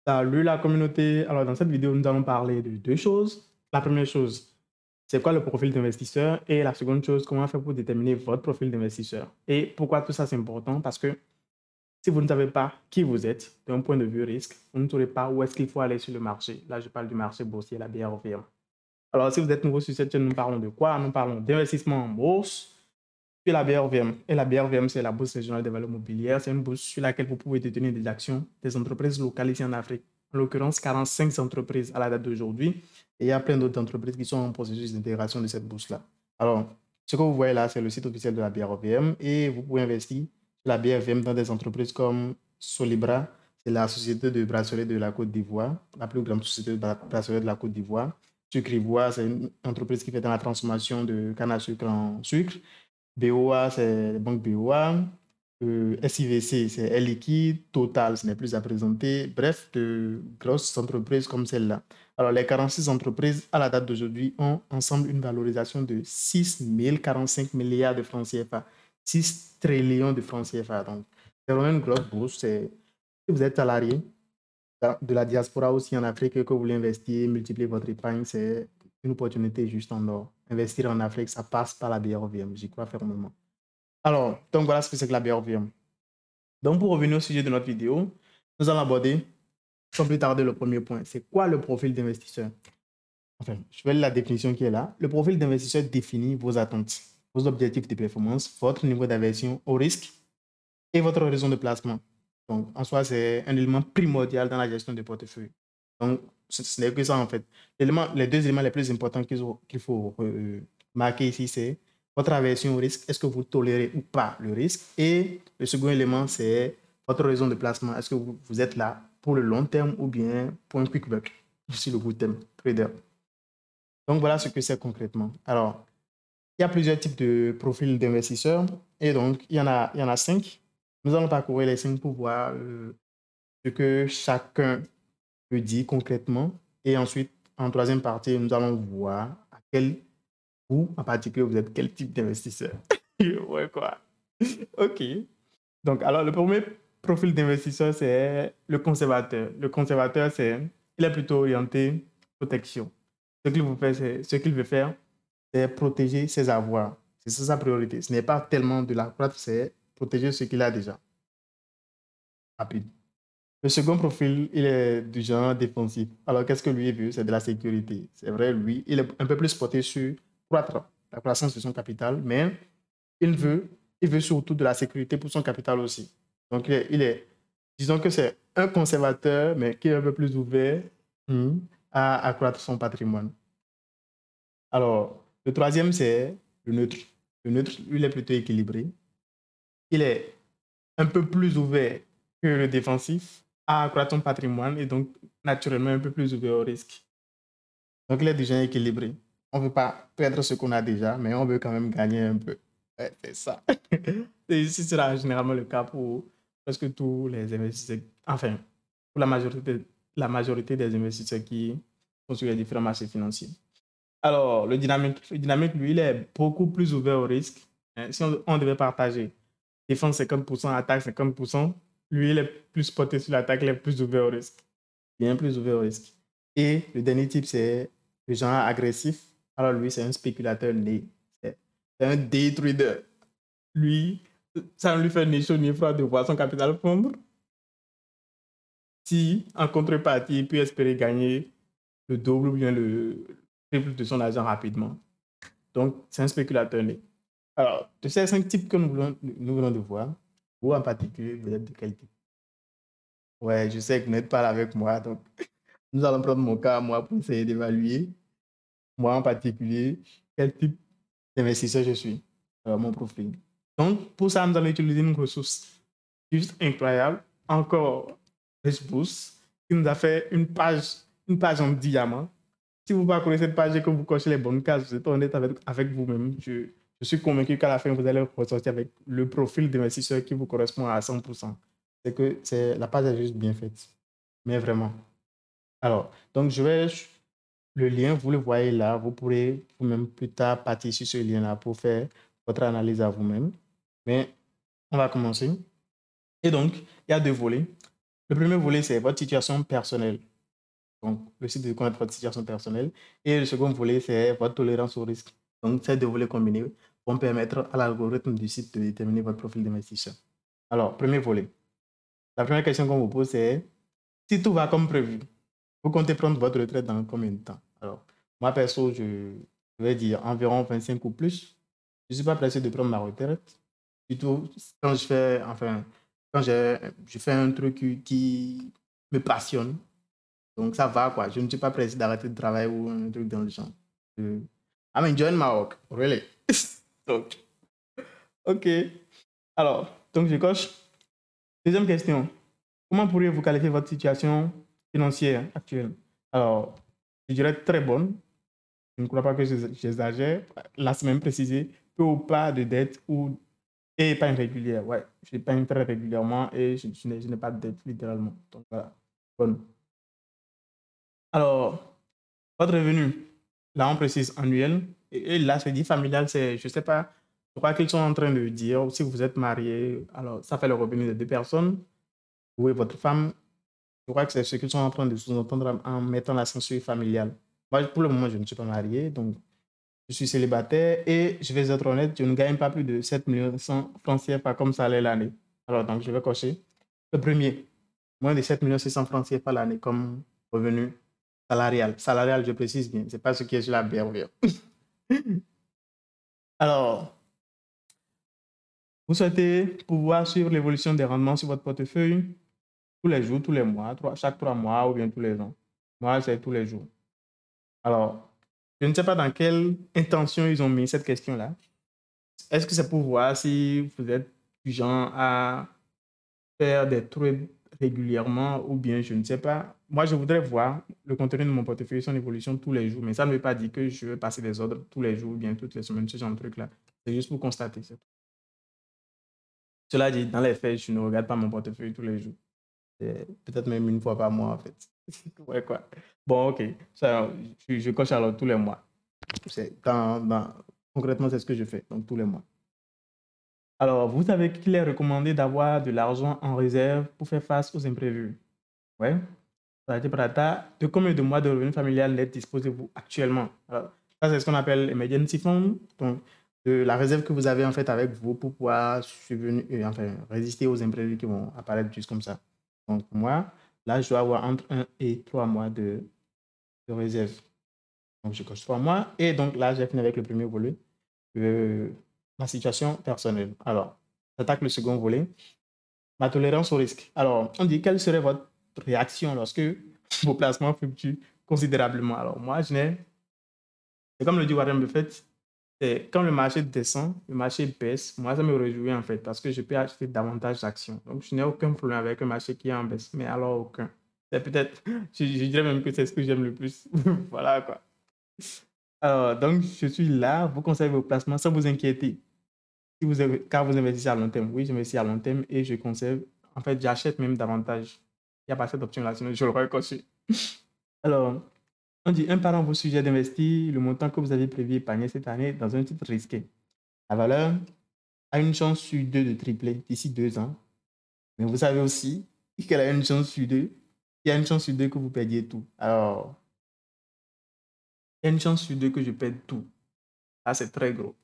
Salut la communauté. Alors, dans cette vidéo, nous allons parler de deux choses. La première chose, c'est quoi le profil d'investisseur? Et la seconde chose, comment faire pour déterminer votre profil d'investisseur? Et pourquoi tout ça c'est important? Parce que si vous ne savez pas qui vous êtes d'un point de vue risque, vous ne saurez pas où est-ce qu'il faut aller sur le marché. Là, je parle du marché boursier, la BRVM. Alors, si vous êtes nouveau sur cette chaîne, nous parlons de quoi? Nous parlons d'investissement en bourse, puis la BRVM. Et la BRVM, c'est la Bourse régionale des valeurs mobilières. C'est une bourse sur laquelle vous pouvez détenir des actions des entreprises locales ici en Afrique. En l'occurrence, 45 entreprises à la date d'aujourd'hui. Et il y a plein d'autres entreprises qui sont en processus d'intégration de cette bourse-là. Alors, ce que vous voyez là, c'est le site officiel de la BRVM et vous pouvez investir sur la BRVM dans des entreprises comme Solibra, c'est la société de bracelet de la Côte d'Ivoire, la plus grande société de bracelet de la Côte d'Ivoire. Sucre Ivoire, c'est une entreprise qui fait dans la transformation de canne à sucre en sucre. BOA, c'est la banque BOA. SIVC, c'est Air Liquide. Total, ce n'est plus à présenter. Bref, de grosses entreprises comme celle-là. Alors, les 46 entreprises, à la date d'aujourd'hui, ont ensemble une valorisation de 6 045 milliards de francs CFA. 6 trillions de francs CFA. Donc, c'est vraiment une grosse bourse. Si vous êtes salarié de la diaspora aussi en Afrique et que vous voulez investir, multiplier votre épargne, c'est une opportunité juste en or. Investir en Afrique, ça passe par la BRVM, j'y crois fermement. Alors, donc voilà ce que c'est que la BRVM. Donc, pour revenir au sujet de notre vidéo, nous allons aborder sans plus tarder le premier point. C'est quoi le profil d'investisseur? Enfin, je vais lire la définition qui est là. Le profil d'investisseur définit vos attentes, vos objectifs de performance, votre niveau d'aversion au risque et votre raison de placement. Donc, en soi, c'est un élément primordial dans la gestion de portefeuille. Donc, ce n'est que ça, en fait. Les deux éléments les plus importants qu'il faut marquer ici, c'est votre aversion au risque. Est-ce que vous tolérez ou pas le risque? Et le second élément, c'est votre raison de placement. Est-ce que vous êtes là pour le long terme ou bien pour un quick buck? Je suis le good term trader. Donc, voilà ce que c'est concrètement. Alors, il y a plusieurs types de profils d'investisseurs. Et donc, il y en a 5. Nous allons parcourir les 5 pour voir ce que chacun peut dire concrètement. Et ensuite, en troisième partie, nous allons voir à quel, vous, en particulier, vous êtes quel type d'investisseur. Ouais, quoi. OK. Donc, alors, le premier profil d'investisseur, c'est le conservateur. Le conservateur, il est plutôt orienté protection. Ce qu'il veut faire, c'est protéger ses avoirs. C'est ça sa priorité. Ce n'est pas tellement de la croître, c'est protéger ce qu'il a déjà. Rapide. Le second profil, il est du genre défensif. Alors, qu'est-ce que lui veut? C'est de la sécurité. C'est vrai, lui, il est un peu plus porté sur croître, la croissance de son capital, mais il veut surtout de la sécurité pour son capital aussi. Donc, disons que c'est un conservateur, mais qui est un peu plus ouvert à accroître son patrimoine. Alors, le troisième, c'est le neutre. Le neutre, lui, il est plutôt équilibré. Il est un peu plus ouvert que le défensif à accroître son patrimoine et donc naturellement un peu plus ouvert au risque. Donc, il est déjà équilibré. On ne veut pas perdre ce qu'on a déjà, mais on veut quand même gagner un peu. Ouais, c'est ça. Et ce sera généralement le cas pour presque tous les investisseurs, enfin, pour la majorité des investisseurs qui sont sur les différents marchés financiers. Alors, le dynamique, lui, il est beaucoup plus ouvert au risque. Si on devait partager défense 50%, attaque 50%, lui, il est plus porté sur l'attaque, il est plus ouvert au risque. Bien plus ouvert au risque. Et le dernier type, c'est le genre agressif. Alors, lui, c'est un spéculateur né. C'est un day trader. Lui, ça ne lui fait ni chaud ni froid de voir son capital fondre. Si, en contrepartie, il peut espérer gagner le double ou bien le triple de son argent rapidement. Donc, c'est un spéculateur né. Alors, de ces 5 types que nous venons de voir, vous en particulier, vous êtes de quel type? Ouais, je sais que vous n'êtes pas là avec moi, donc nous allons prendre mon cas, moi, pour essayer d'évaluer, moi en particulier, quel type d'investisseur je suis, mon profil. Donc, pour ça, nous allons utiliser une ressource juste incroyable, encore RichBoost, qui nous a fait une page en diamant. Si vous parcourez cette page et que vous cochez les bonnes cases, vous êtes honnête avec vous-même, je suis convaincu qu'à la fin, vous allez ressortir avec le profil d'investisseur qui vous correspond à 100%. C'est que la page est juste bien faite. Mais vraiment. Alors, donc le lien, vous le voyez là, vous pourrez vous-même plus tard partir sur ce lien-là pour faire votre analyse à vous-même. Mais on va commencer. Et donc, il y a 2 volets. Le premier volet, c'est votre situation personnelle. Donc, le site de connaître votre situation personnelle. Et le second volet, c'est votre tolérance au risque. Donc, ces deux volets combinés vont permettre à l'algorithme du site de déterminer votre profil d'investisseur. Alors, premier volet. La première question qu'on vous pose, c'est si tout va comme prévu, vous comptez prendre votre retraite dans combien de temps? Alors, moi, perso, je vais dire environ 25 ou plus. Je ne suis pas pressé de prendre ma retraite. Surtout quand je fais, enfin, quand je fais un truc qui me passionne. Donc, ça va, quoi. Je ne suis pas pressé d'arrêter de travailler ou un truc dans le genre. I'm enjoying my work, really. Donc, OK. Alors, donc je coche. Deuxième question. Comment pourriez-vous qualifier votre situation financière actuelle? Alors, je dirais très bonne. Je ne crois pas que j'exagère. La semaine précisée, peu ou pas de dette ou et épargne régulière. Ouais, j'épargne très régulièrement et je n'ai pas de dette littéralement. Donc voilà. Bonne. Alors, votre revenu, là on précise annuel. Et là, c'est dit familial, c'est, je ne sais pas, je crois qu'ils sont en train de dire, si vous êtes marié, alors ça fait le revenu de deux personnes, vous et votre femme. Je crois que c'est ce qu'ils sont en train de sous-entendre en mettant la censure familiale. Moi, pour le moment, je ne suis pas marié, donc je suis célibataire et je vais être honnête, je ne gagne pas plus de 7 100 francs CFA comme salaire l'année. Alors, donc, je vais cocher. Le premier, moins de 7 600 francs CFA l'année comme revenu salarial. Salarial, je précise bien, ce n'est pas ce qui est sur la BRV. Alors, vous souhaitez pouvoir suivre l'évolution des rendements sur votre portefeuille tous les jours, tous les mois, chaque 3 mois ou bien tous les ans. Moi, c'est tous les jours. Alors, je ne sais pas dans quelle intention ils ont mis cette question-là. Est-ce que c'est pour voir si vous êtes du genre à faire des trucs régulièrement ou bien je ne sais pas. Moi, je voudrais voir le contenu de mon portefeuille, son évolution tous les jours, mais ça ne veut pas dire que je vais passer des ordres tous les jours ou bien toutes les semaines, ce genre de truc-là. C'est juste pour constater. Cela dit, dans les faits, je ne regarde pas mon portefeuille tous les jours. Peut-être même une fois par mois, en fait. Ouais, quoi. Bon, OK. Ça, je coche alors tous les mois. Concrètement, c'est ce que je fais, donc tous les mois. Alors, vous savez qu'il est recommandé d'avoir de l'argent en réserve pour faire face aux imprévus. Ouais. De combien de mois de revenu familial net disposez-vous actuellement? Alors, ça, c'est ce qu'on appelle emergency fund. Donc, de la réserve que vous avez en fait avec vous pour pouvoir résister aux imprévus qui vont apparaître juste comme ça. Donc, moi, là, je dois avoir entre 1 et 3 mois de réserve. Donc, je coche 3 mois. Et donc, là, j'ai fini avec le premier volet. Ma situation personnelle. Alors, j'attaque le second volet. Ma tolérance au risque. Alors, on dit quelle serait votre réaction lorsque vos placements fluctuent considérablement? Alors, moi, c'est comme le dit Warren Buffett, c'est quand le marché descend, le marché baisse, moi, ça me réjouit en fait parce que je peux acheter davantage d'actions. Donc, je n'ai aucun problème avec un marché qui est en baisse, mais alors aucun. C'est peut-être, je dirais même que c'est ce que j'aime le plus. Voilà quoi. Alors, donc, je suis là, vous conservez vos placements sans vous inquiéter. Car vous investissez à long terme. Oui, j'investis à long terme et je conserve. En fait, j'achète même davantage. Il n'y a pas cette option-là, sinon je l'aurais coché. Alors, on dit un parent vos sujets d'investir le montant que vous avez prévu épargner cette année dans un titre risqué. La valeur a une chance sur deux de tripler d'ici 2 ans. Mais vous savez aussi qu'elle a une chance sur deux. Il y a une chance sur deux que vous perdiez tout. Alors, il y a une chance sur deux que je perde tout. Là, c'est très gros.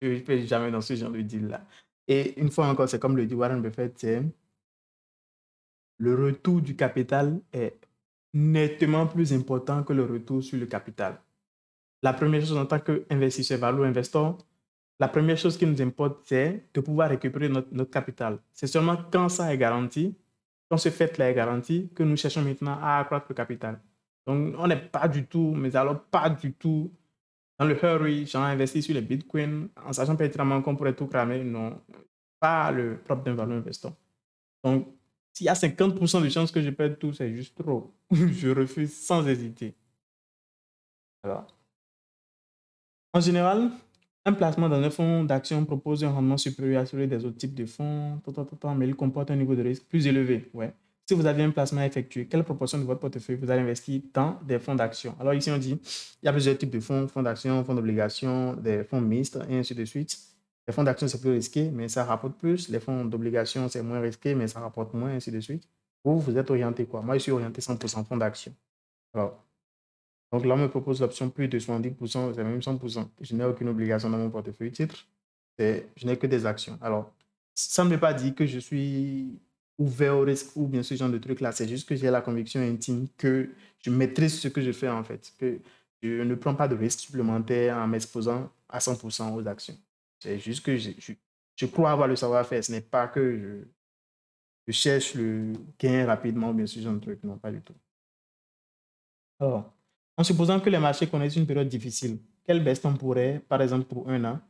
Je ne fais jamais dans ce genre de deal-là. Et une fois encore, c'est comme le dit Warren Buffett, c'est le retour du capital est nettement plus important que le retour sur le capital. La première chose en tant qu'investisseur, value investor, la première chose qui nous importe, c'est de pouvoir récupérer notre capital. C'est seulement quand ça est garanti, quand ce fait-là est garanti, que nous cherchons maintenant à accroître le capital. Donc, on n'est pas du tout, mais alors pas du tout dans le hurry, genre investir sur les bitcoins en sachant pertinemment qu'on pourrait tout cramer. Non, pas le propre d'un value investor. Donc, s'il y a 50% de chances que je perde tout, c'est juste trop. Je refuse sans hésiter. Alors, en général, un placement dans un fonds d'action propose un rendement supérieur à celui des autres types de fonds, mais il comporte un niveau de risque plus élevé. Ouais. Si vous avez un placement effectué, quelle proportion de votre portefeuille vous allez investir dans des fonds d'action? Alors ici, on dit il y a plusieurs types de fonds, fonds d'action, fonds d'obligation, des fonds mixtes, et ainsi de suite. Les fonds d'action, c'est plus risqué, mais ça rapporte plus. Les fonds d'obligation, c'est moins risqué, mais ça rapporte moins, ainsi de suite. Vous, vous êtes orienté quoi? Moi, je suis orienté 100% fonds d'action. Alors, donc là, on me propose l'option plus de 70%, c'est même 100%. Je n'ai aucune obligation dans mon portefeuille titre. Je n'ai que des actions. Alors, ça ne veut pas dire que je suis ouvert au risque ou bien ce genre de truc-là. C'est juste que j'ai la conviction intime que je maîtrise ce que je fais en fait. Que je ne prends pas de risque supplémentaire en m'exposant à 100% aux actions. C'est juste que je crois avoir le savoir-faire. Ce n'est pas que je cherche le gain rapidement ou bien ce genre de truc. Non, pas du tout. Alors, en supposant que les marchés connaissent une période difficile, quelle baisse temporaire, par exemple pour un an,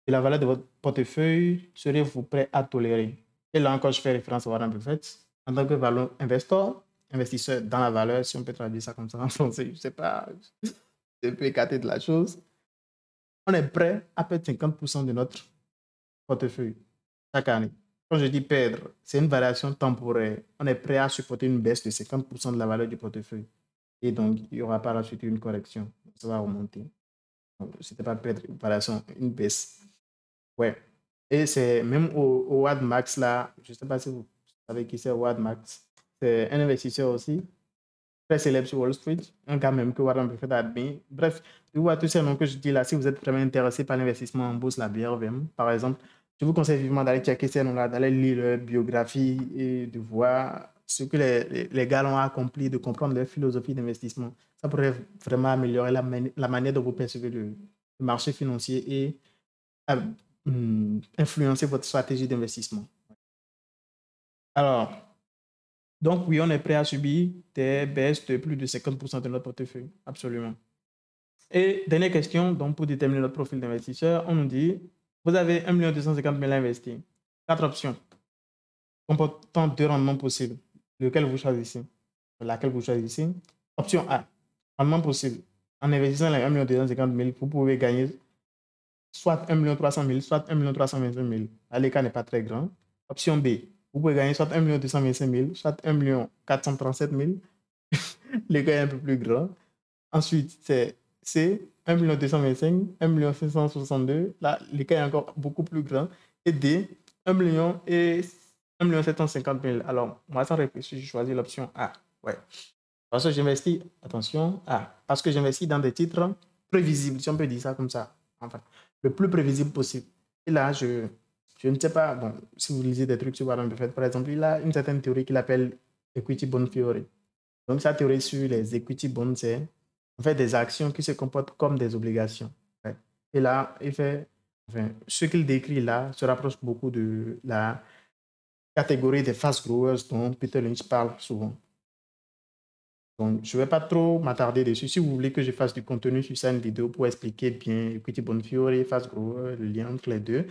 de la valeur de votre portefeuille serez-vous prêt à tolérer? Et là encore, je fais référence à Warren Buffett. En tant que valeur investor, investisseur dans la valeur, si on peut traduire ça comme ça en français, je ne sais pas, c'est un peu écarté de la chose. On est prêt à perdre 50% de notre portefeuille chaque année. Quand je dis perdre, c'est une variation temporaire. On est prêt à supporter une baisse de 50% de la valeur du portefeuille. Et donc, il y aura par la suite une correction. Ça va remonter. Ce n'était pas perdre une variation, une baisse. Ouais. Et c'est même au Wad Max là, je ne sais pas si vous savez qui c'est Wad Max. C'est un investisseur aussi, très célèbre sur Wall Street, un gars même que Warren Buffett admet. Bref, tu vois tous ces noms que je dis là, si vous êtes vraiment intéressé par l'investissement en bourse, la BRVM, par exemple, je vous conseille vivement d'aller checker ces noms-là, d'aller lire leur biographie et de voir ce que les gars ont accompli, de comprendre leur philosophie d'investissement. Ça pourrait vraiment améliorer la manière dont vous percevez le marché financier et influencer votre stratégie d'investissement. Alors, donc oui, on est prêt à subir des baisses de plus de 50% de notre portefeuille. Absolument. Et dernière question, donc pour déterminer notre profil d'investisseur, on nous dit, vous avez 1 250 000 à investir. 4 options comportant 2 rendements possibles. Lequel vous choisissez? Laquelle vous choisissez? Option A, rendement possible. En investissant les 1 250 000, vous pouvez gagner soit 1 300 000, soit 1 325 000. Là, l'écart n'est pas très grand. Option B, vous pouvez gagner soit 1 225 000, soit 1 437 000. L'écart est un peu plus grand. Ensuite, c'est C, 1 225 000, 1 562 000. Là, l'écart est encore beaucoup plus grand. Et D, 1 million et 1 750 000. Alors, moi, sans réfléchir, je choisis l'option A. Ouais. Parce que j'investis, attention, A. Parce que j'investis dans des titres prévisibles, si on peut dire ça comme ça. Enfin, le plus prévisible possible. Et là, je ne sais pas, bon, si vous lisez des trucs sur Warren Buffett, par exemple, il a une certaine théorie qu'il appelle Equity Bond Theory. Donc, sa théorie sur les equity bonds, c'est en fait des actions qui se comportent comme des obligations. Ouais. Et là, ce qu'il décrit là se rapproche beaucoup de la catégorie des fast growers dont Peter Lynch parle souvent. Donc, je ne vais pas trop m'attarder dessus. Si vous voulez que je fasse du contenu sur ça, une vidéo pour expliquer bien Equity Bond Theory, Fast Grower, le lien entre les deux,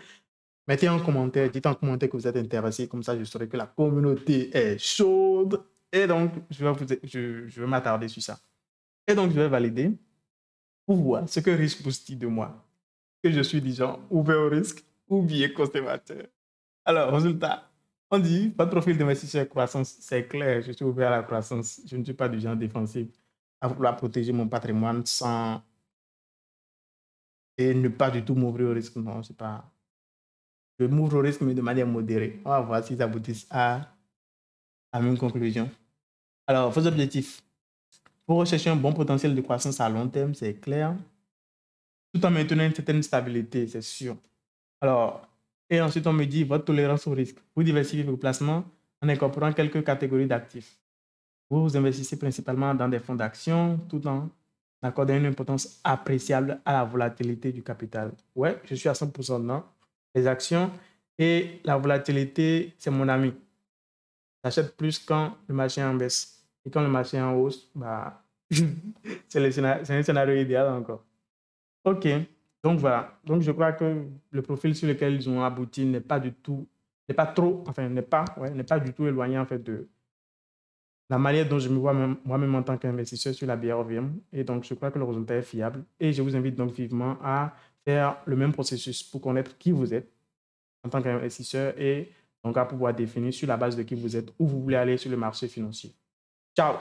mettez en commentaire, dites en commentaire que vous êtes intéressé. Comme ça, je saurai que la communauté est chaude. Et donc, je vais m'attarder sur ça. Et donc, je vais valider pour voir ce que Rich Boost dit de moi. Que je suis du genre ouvert au risque ou bien conservateur. Alors, résultat. On dit, votre profil d'investisseur croissance, c'est clair, je suis ouvert à la croissance. Je ne suis pas du genre défensif à vouloir protéger mon patrimoine sans et ne pas du tout m'ouvrir au risque. Non, c'est pas. Je m'ouvre au risque, mais de manière modérée. On va voir si ça aboutit à la même conclusion. Alors, vos objectifs. Pour rechercher un bon potentiel de croissance à long terme, c'est clair, tout en maintenant une certaine stabilité, c'est sûr. Alors, et ensuite, on me dit votre tolérance au risque. Vous diversifiez vos placements en incorporant quelques catégories d'actifs. Vous investissez principalement dans des fonds d'action tout en accordant une importance appréciable à la volatilité du capital. Ouais, je suis à 100% dedans. Les actions et la volatilité, c'est mon ami. J'achète plus quand le marché est en baisse. Et quand le marché est en hausse, bah, c'est un scénario idéal encore. OK. Donc voilà. Donc je crois que le profil sur lequel ils ont abouti n'est pas du tout, n'est pas du tout éloigné en fait de la manière dont je me vois moi-même en tant qu'investisseur sur la BRVM. Et donc je crois que le résultat est fiable. Et je vous invite donc vivement à faire le même processus pour connaître qui vous êtes en tant qu'investisseur et donc à pouvoir définir sur la base de qui vous êtes où vous voulez aller sur le marché financier. Ciao!